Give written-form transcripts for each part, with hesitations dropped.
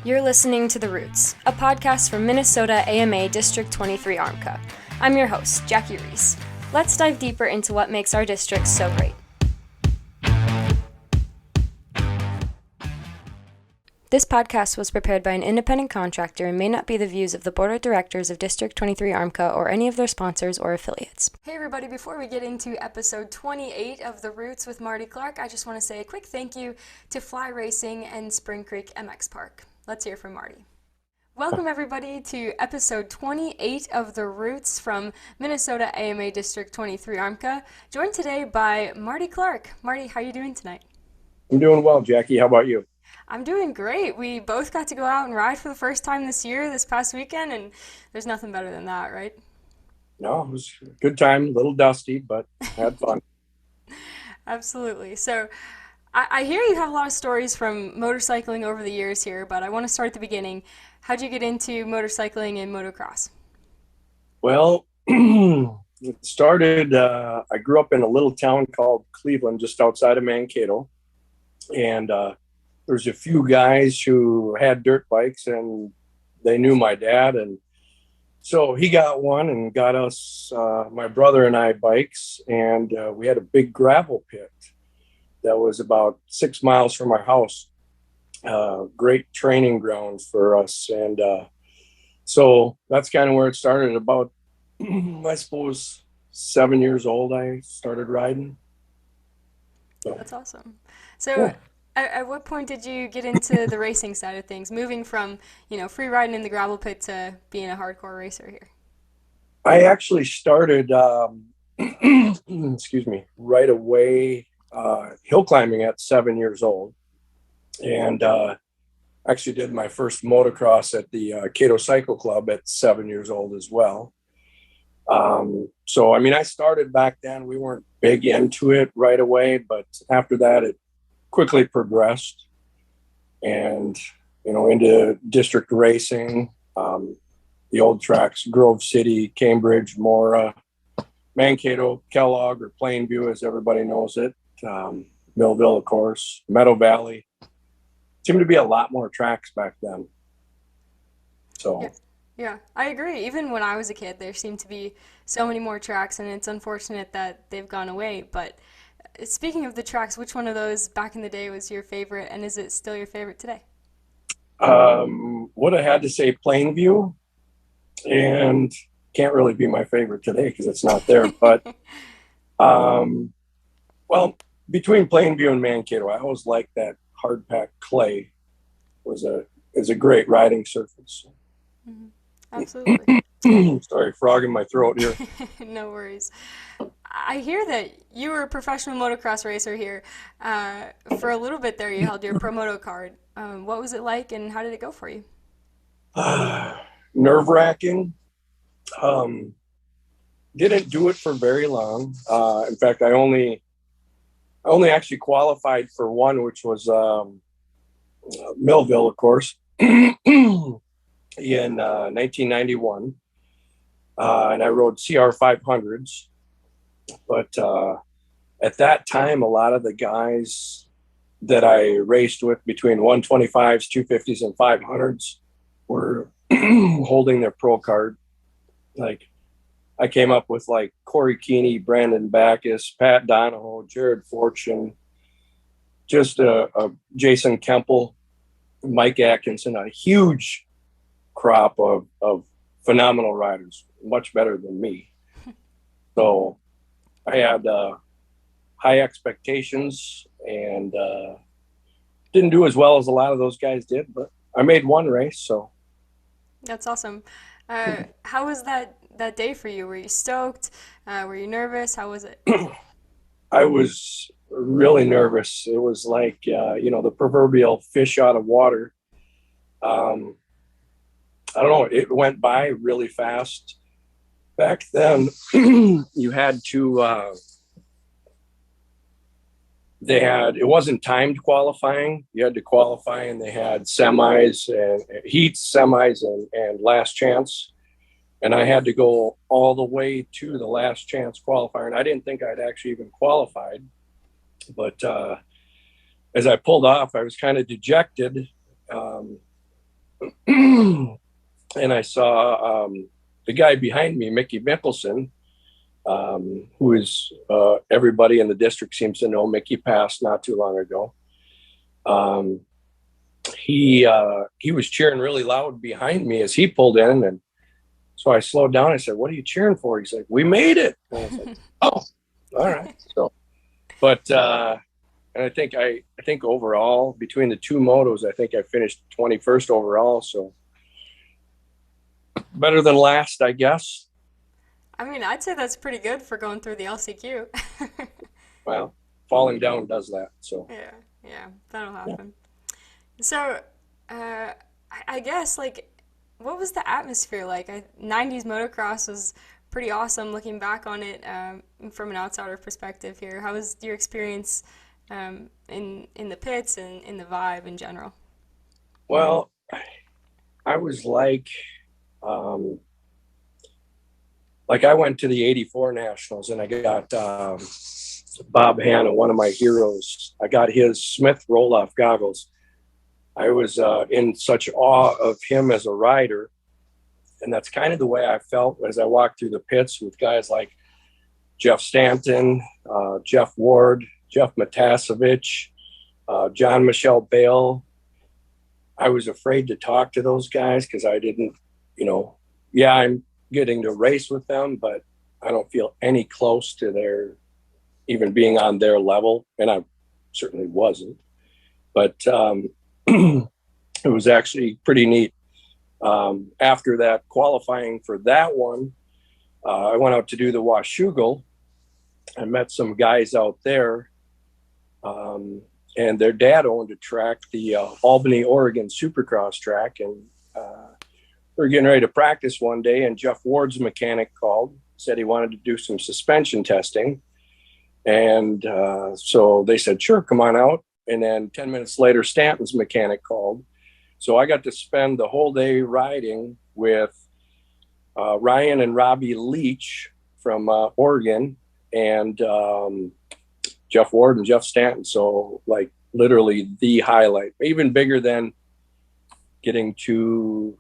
You're listening to The Roots, a podcast from Minnesota AMA District 23 ARMCA. I'm your host, Jackie Reese. Let's dive deeper into what makes our district so great. This podcast was prepared by an independent contractor and may not be the views of the Board of Directors of District 23 ARMCA or any of their sponsors or affiliates. Hey everybody, before we get into episode 28 of The Roots with Marty Clark, I just want to say a quick thank you to Fly Racing and Spring Creek MX Park. Let's hear from Marty. Welcome everybody to episode 28 of The Roots from Minnesota AMA District 23 ARMCA, joined today by Marty Clark. Marty, how are you doing tonight? I'm doing well, Jackie. How about you? I'm doing great. We both got to go out and ride for the first time this past weekend, and there's nothing better than that, right? No, it was a good time, a little dusty, but had fun. Absolutely. So I hear you have a lot of stories from motorcycling over the years here, but I want to start at the beginning. How'd you get into motorcycling and motocross? Well, it started, I grew up in a little town called Cleveland, just outside of Mankato. And there's a few guys who had dirt bikes and they knew my dad. And so he got one and got us, my brother and I, bikes. And we had a big gravel pit that was about 6 miles from our house. Great training ground for us. And so that's kind of where it started. About, I suppose, 7 years old, I started riding. So, that's awesome. So yeah. At what point did you get into the racing side of things, moving from, free riding in the gravel pit to being a hardcore racer here? I actually started, excuse me, right away, hill climbing at 7 years old. And actually did my first motocross at the Kato Cycle Club at 7 years old as well. So, I mean, I started back then. We weren't big into it right away, but after that, it quickly progressed and, into district racing, the old tracks, Grove City, Cambridge, Mora, Mankato, Kellogg, or Plainview, as everybody knows it, Millville, of course, Meadow Valley. Seemed to be a lot more tracks back then. So yeah, I agree. Even when I was a kid, there seemed to be so many more tracks, and it's unfortunate that they've gone away. But speaking of the tracks, which one of those back in the day was your favorite, and is it still your favorite today? Would have had to say Plainview, and can't really be my favorite today because it's not there. But well, between Plainview and Mankato, I always liked that hard packed clay. Is a great riding surface. Mm-hmm. Absolutely. Sorry, frog in my throat here. No worries. I hear that you were a professional motocross racer here. For a little bit there, you held your Pro Moto card. What was it like, and how did it go for you? Nerve-wracking. Didn't do it for very long. In fact, I only actually qualified for one, which was Millville, of course, in 1991. And I rode CR 500s. But at that time, a lot of the guys that I raced with between 125s, 250s, and 500s were holding their pro card. Like, I came up with like Corey Keeney, Brandon Backus, Pat Donahoe, Jared Fortune, just a Jason Kemple, Mike Atkinson, a huge crop of phenomenal riders, much better than me. So I had high expectations and didn't do as well as a lot of those guys did, but I made one race. So that's awesome. How was that day for you? Were you stoked? Were you nervous? How was it? I was really nervous. It was like, the proverbial fish out of water. I don't know. It went by really fast. Back then, you had to, it wasn't timed qualifying. You had to qualify, and they had semis and heats, semis, and last chance. And I had to go all the way to the last chance qualifier. And I didn't think I'd actually even qualified. But as I pulled off, I was kind of dejected. and I saw the guy behind me, Mickey Mickelson, who is everybody in the district seems to know. Mickey passed not too long ago. Um, he was cheering really loud behind me as he pulled in, and so I slowed down. I said, "What are you cheering for?" He's like, "We made it." And I was like, "Oh, all right." So, but and I think overall between the two motos, I think I finished 21st overall. So better than last, I guess. I mean, I'd say that's pretty good for going through the LCQ. Well, falling down does that. So Yeah, yeah, that'll yeah. happen. So, I guess like, what was the atmosphere like? 90s motocross was pretty awesome. Looking back on it from an outsider perspective here, how was your experience in the pits and in the vibe in general? Well, I was um, like I went to the '84 Nationals and I got Bob Hanna, one of my heroes. I got his Smith roll-off goggles. I was in such awe of him as a rider, and that's kind of the way I felt as I walked through the pits with guys like Jeff Stanton, Jeff Ward, Jeff Matasevich, John Michelle Bale. I was afraid to talk to those guys because I didn't, you know, yeah, I'm getting to race with them, but I don't feel any close to their even being on their level, and I certainly wasn't. But it was actually pretty neat. After that qualifying for that one, I went out to do the Washougal. I met some guys out there, um, and their dad owned a track, the Albany, Oregon Supercross track, and we were getting ready to practice one day, and Jeff Ward's mechanic called, said he wanted to do some suspension testing, and so they said, "Sure, come on out." And then 10 minutes later, Stanton's mechanic called, so I got to spend the whole day riding with Ryan and Robbie Leach from Oregon, and Jeff Ward and Jeff Stanton. So like literally the highlight, even bigger than getting to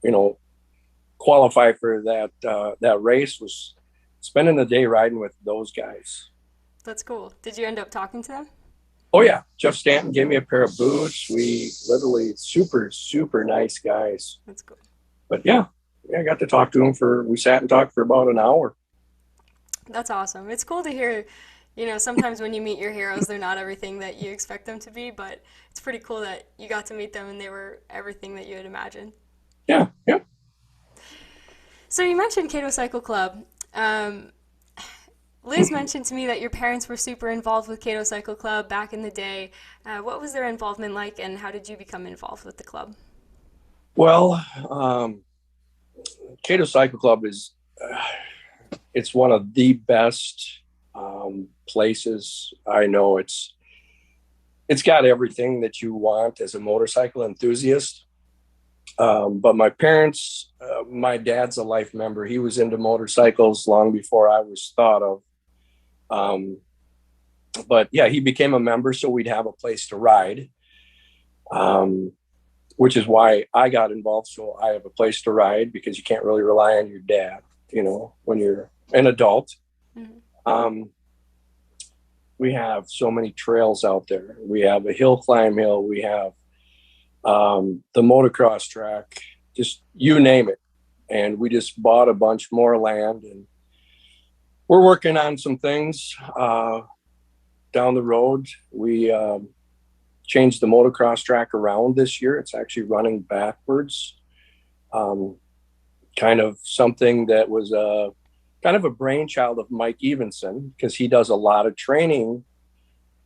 qualify for that race was spending the day riding with those guys. That's cool. Did you end up talking to them? Oh yeah, Jeff Stanton gave me a pair of boots. We literally super nice guys. That's cool. But yeah, I got to talk to him for. We sat and talked for about an hour. That's awesome. It's cool to hear, sometimes when you meet your heroes, they're not everything that you expect them to be, but it's pretty cool that you got to meet them and they were everything that you had imagined. Yeah, yeah. So you mentioned Kato Cycle Club. Um, Liz mentioned to me that your parents were super involved with Kato Cycle Club back in the day. What was their involvement like, and how did you become involved with the club? Well, Kato Cycle Club is it's one of the best places I know. It's got everything that you want as a motorcycle enthusiast. But my parents, my dad's a life member. He was into motorcycles long before I was thought of. Um, but yeah, he became a member, so we'd have a place to ride, um, which is why I got involved. So I have a place to ride because you can't really rely on your dad, when you're an adult. Mhm. Um, we have so many trails out there. We have a hill climb hill. We have the motocross track, just you name it. And we just bought a bunch more land, and we're working on some things down the road. We changed the motocross track around this year. It's actually running backwards. Um, Kind of something that was kind of a brainchild of Mike Evenson because he does a lot of training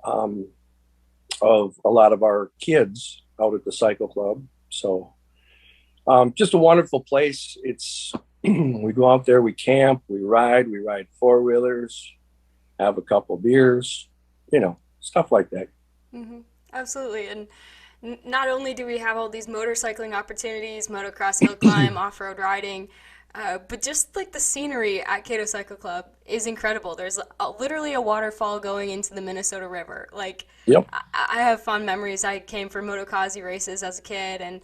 um, of a lot of our kids out at the cycle club. So just a wonderful place. It's we go out there, we camp, we ride four-wheelers, have a couple beers, stuff like that. Hmm. Absolutely. And not only do we have all these motorcycling opportunities, motocross, hill climb, off-road riding, But just like the scenery at Kato Cycle Club is incredible. There's literally a waterfall going into the Minnesota River. Like, Yep. I have fond memories. I came for motocross races as a kid, and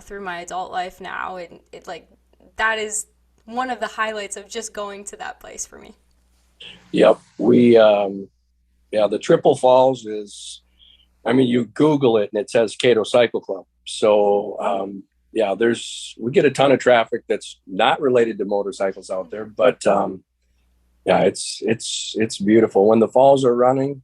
through my adult life now, it like that is one of the highlights of just going to that place for me. Yep. Yeah, the Triple Falls is, I mean, you Google it and it says Kato Cycle Club. So, yeah, we get a ton of traffic that's not related to motorcycles out there, but yeah, it's beautiful when the falls are running.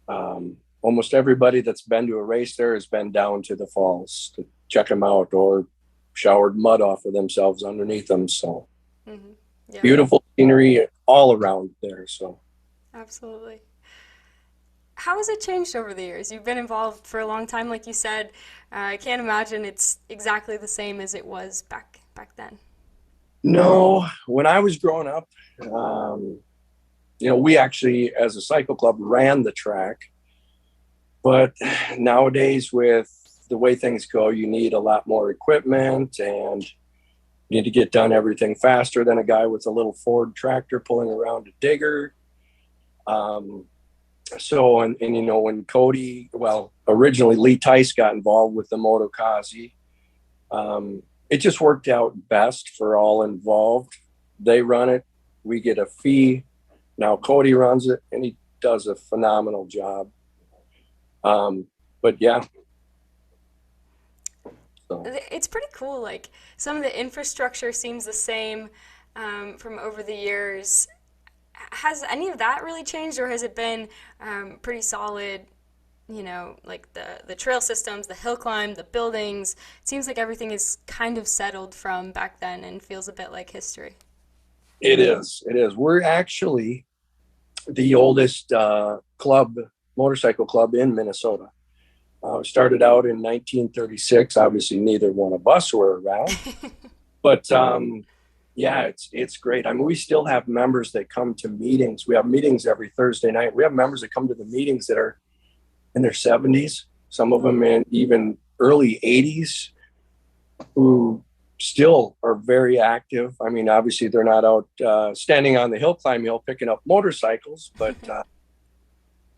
Almost everybody that's been to a race there has been down to the falls to check them out or showered mud off of themselves underneath them. So Yeah, beautiful scenery all around there. So absolutely. How has it changed over the years? You've been involved for a long time, like you said. I can't imagine it's exactly the same as it was back then. no, when I was growing up, we actually, as a cycle club, ran the track. But nowadays, with the way things go, you need a lot more equipment and you need to get done everything faster than a guy with a little Ford tractor pulling around a digger. When Cody, originally Lee Tice got involved with the Motokazi, it just worked out best for all involved. They run it, we get a fee. Now Cody runs it, and he does a phenomenal job. But yeah. So. It's pretty cool. Like some of the infrastructure seems the same from over the years. Has any of that really changed, or has it been pretty solid? Like the trail systems, the hill climb, the buildings. It seems like everything is kind of settled from back then and feels a bit like history. It is. It is. We're actually the oldest motorcycle club in Minnesota. Started out in 1936. Obviously, neither one of us were around, but yeah, it's great. I mean, we still have members that come to meetings. We have meetings every Thursday night. We have members that come to the meetings that are in their 70s, some of them in even early 80s, who still are very active. I mean, obviously, they're not out standing on the hill climb hill picking up motorcycles, but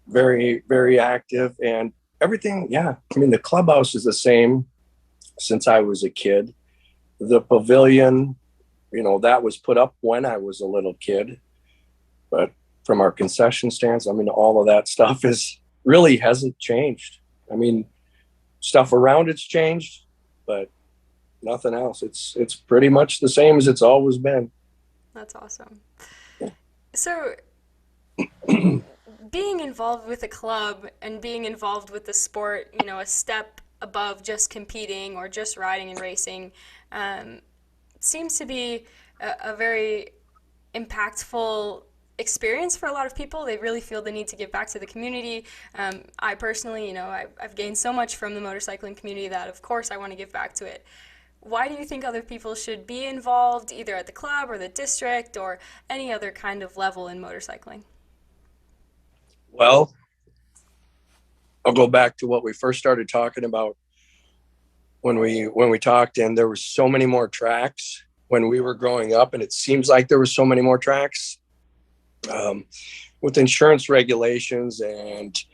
very, very active. And everything, yeah. I mean, the clubhouse is the same since I was a kid. The pavilion, that was put up when I was a little kid. But from our concession stands, I mean, all of that stuff really hasn't changed. I mean, stuff around it's changed, but nothing else. It's pretty much the same as it's always been. That's awesome. So being involved with a club and being involved with the sport, a step above just competing or just riding and racing, seems to be a very impactful experience for a lot of people. They really feel the need to give back to the community. I personally, I've gained so much from the motorcycling community that, of course, I want to give back to it. Why do you think other people should be involved, either at the club or the district or any other kind of level in motorcycling? Well, I'll go back to what we first started talking about when we talked, and there were so many more tracks when we were growing up, and it seems like there were so many more tracks with insurance regulations and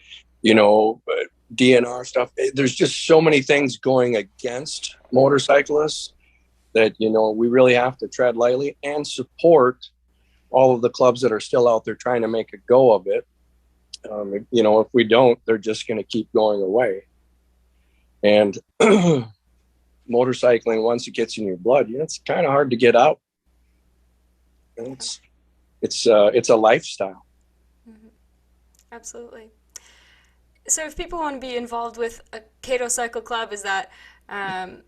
DNR stuff. There's just so many things going against motorcyclists that we really have to tread lightly and support all of the clubs that are still out there trying to make a go of it. If we don't, they're just going to keep going away. And motorcycling, once it gets in your blood, it's kind of hard to get out. It's a lifestyle. Mm-hmm. Absolutely. So if people want to be involved with a Kato Cycle Club, is that an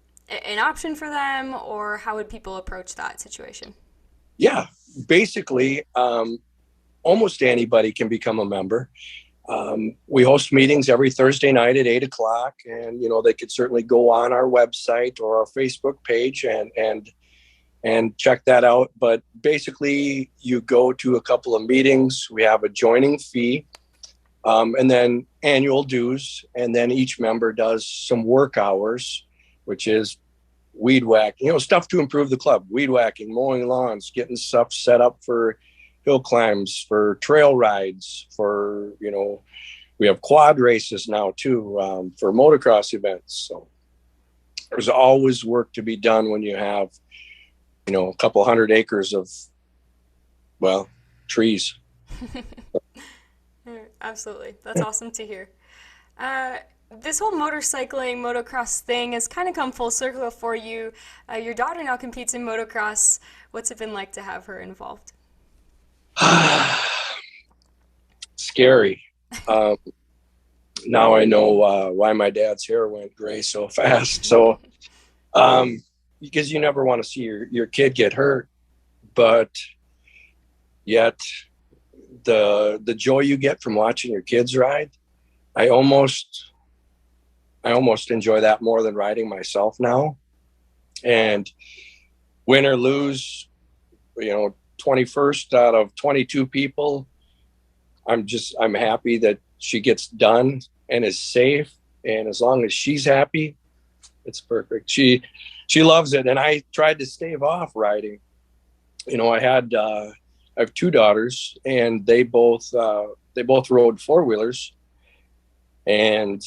option for them, or how would people approach that situation? Yeah, basically, almost anybody can become a member. We host meetings every Thursday night at 8:00, and they could certainly go on our website or our Facebook page and check that out. But basically, you go to a couple of meetings. We have a joining fee, and then annual dues, and then each member does some work hours, which is weed whacking, stuff to improve the club, weed whacking, mowing lawns, getting stuff set up for hill climbs, for trail rides, for, we have quad races now too, for motocross events. So there's always work to be done when you have, a couple 100 acres of, trees. Absolutely. That's awesome to hear. This whole motorcycling, motocross thing has kind of come full circle for you. Your daughter now competes in motocross. What's it been like to have her involved? Scary. Now I know why my dad's hair went gray so fast. So, because you never want to see your kid get hurt, but yet the joy you get from watching your kids ride, I almost enjoy that more than riding myself now. And win or lose, 21st out of 22 people, I'm happy that she gets done and is safe. And as long as she's happy, it's perfect. She loves it. And I tried to stave off riding. I have two daughters, and they both rode four-wheelers, and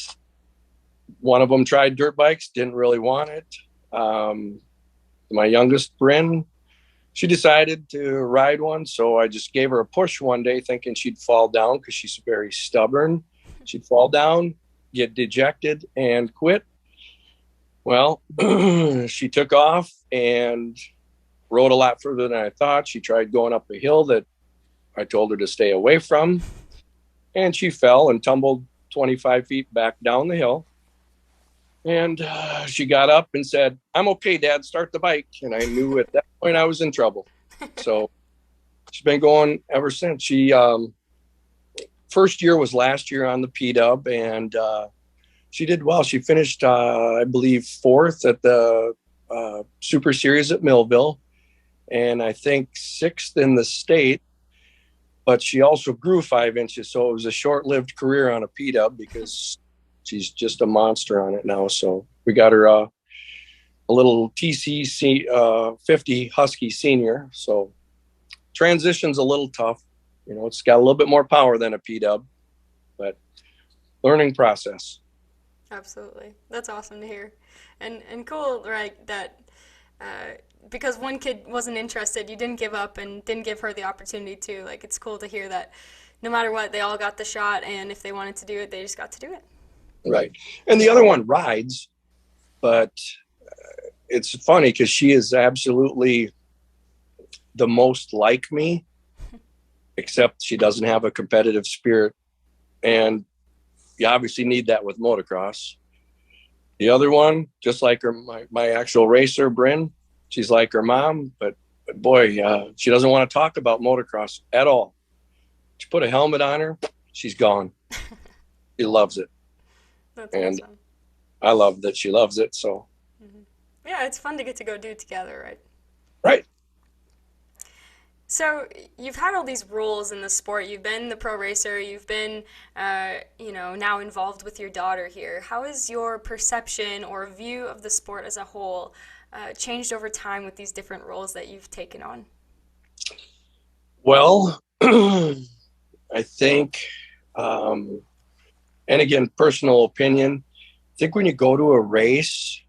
one of them tried dirt bikes, didn't really want it. My youngest, Bryn, she decided to ride one, so I just gave her a push one day thinking she'd fall down because she's very stubborn. She'd fall down, get dejected, and quit. Well, she took off and rode a lot further than I thought. She tried going up a hill that I told her to stay away from, and she fell and tumbled 25 feet back down the hill. And she got up and said, "I'm okay, Dad, start the bike." And I knew at that point I was in trouble. So she's been going ever since. She first year was last year on the P-Dub, and she did well. She finished, I believe, 4th at the Super Series at Millville, and I think 6th in the state. But she also grew 5 inches, so it was a short-lived career on a P-Dub because she's just a monster on it now. So we got her a little TC 50 Husky Senior. So transition's a little tough. It's got a little bit more power than a P-Dub, but learning process. Absolutely. That's awesome to hear. And cool, right, that because one kid wasn't interested, you didn't give up and didn't give her the opportunity to. Like, it's cool to hear that no matter what, they all got the shot, and if they wanted to do it, they just got to do it. Right. And the other one rides, but it's funny because she is absolutely the most like me, except she doesn't have a competitive spirit. And you obviously need that with motocross. The other one, just like her, my actual racer, Bryn, she's like her mom, but boy, she doesn't want to talk about motocross at all. She put a helmet on her, she's gone. She loves it. That's and awesome. I love that she loves it. So yeah, it's fun to get to go do it together, right? Right. So you've had all these roles in the sport. You've been the pro racer. You've been, now involved with your daughter here. How has your perception or view of the sport as a whole changed over time with these different roles that you've taken on? Well, I think, and again, personal opinion, I think when you go to a race,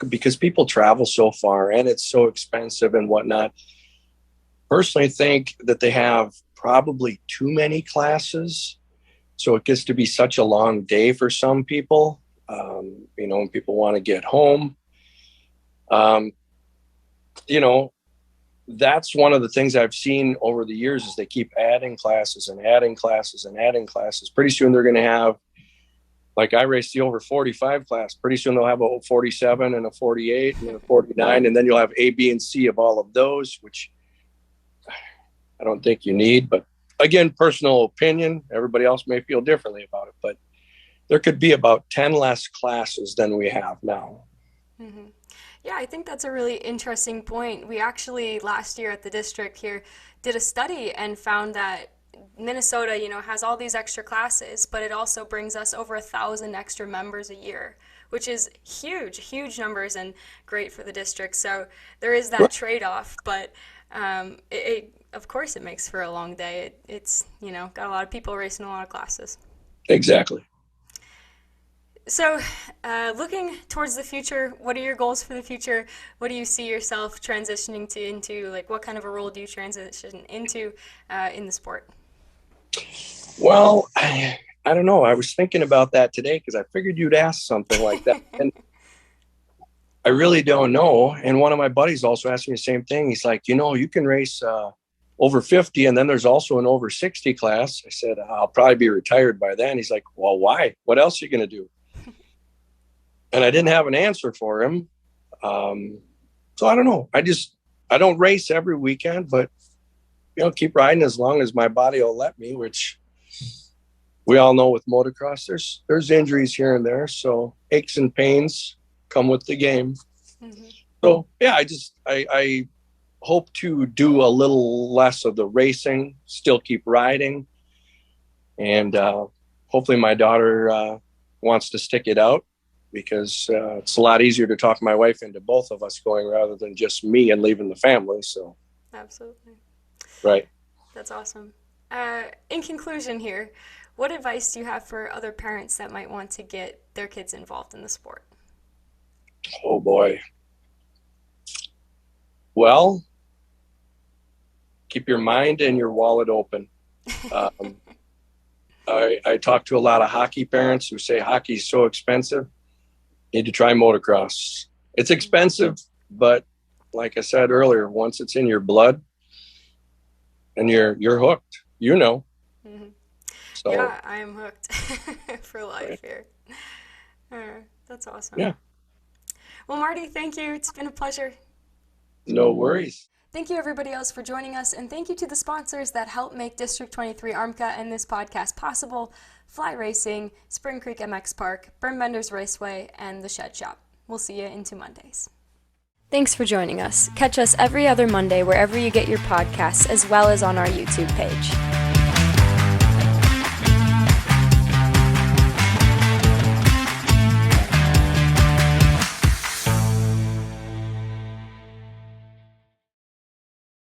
because people travel so far and it's so expensive and whatnot, personally think that they have probably too many classes. So it gets to be such a long day for some people, when people want to get home. That's one of the things I've seen over the years is they keep adding classes and adding classes and adding classes. Pretty soon they're going to have, like I raced the over 45 class. Pretty soon they'll have a 47 and a 48 and a 49. And then you'll have A, B, and C of all of those, which I don't think you need. But again, personal opinion, everybody else may feel differently about it. But there could be about 10 less classes than we have now. Mm-hmm. Yeah, I think that's a really interesting point. We actually, last year at the district here, did a study and found that Minnesota, has all these extra classes, but it also brings us over 1,000 extra members a year, which is huge numbers and great for the district. So there is that trade-off, but of course it makes for a long day. It's, got a lot of people racing a lot of classes. Exactly. So, looking towards the future, what are your goals for the future? What do you see yourself transitioning into? Like, what kind of a role do you transition into in the sport? Well, I don't know. I was thinking about that today because I figured you'd ask something like that. And I really don't know. And one of my buddies also asked me the same thing. He's like, you can race over 50, and then there's also an over 60 class. I said, I'll probably be retired by then. He's like, well, why? What else are you going to do? And I didn't have an answer for him. So I don't know. I don't race every weekend, but, keep riding as long as my body will let me, which we all know with motocross, there's injuries here and there. So aches and pains come with the game. Mm-hmm. So, yeah, I hope to do a little less of the racing, still keep riding. And hopefully my daughter wants to stick it out, because it's a lot easier to talk my wife into both of us going rather than just me and leaving the family. So absolutely. Right. That's awesome. In conclusion here, what advice do you have for other parents that might want to get their kids involved in the sport? Oh boy. Well, keep your mind and your wallet open. I talk to a lot of hockey parents who say hockey's so expensive. Need to try motocross. It's expensive, but like I said earlier, once it's in your blood and you're hooked, Mm-hmm. So, yeah, I am hooked for life here. That's awesome. Yeah. Well, Marty, thank you. It's been a pleasure. No worries. Thank you, everybody else, for joining us, and thank you to the sponsors that help make District 23 ARMCA and this podcast possible: Fly Racing, Spring Creek MX Park, Burnbenders Raceway, and The Shed Shop. We'll see you in 2 Mondays. Thanks for joining us. Catch us every other Monday wherever you get your podcasts, as well as on our YouTube page.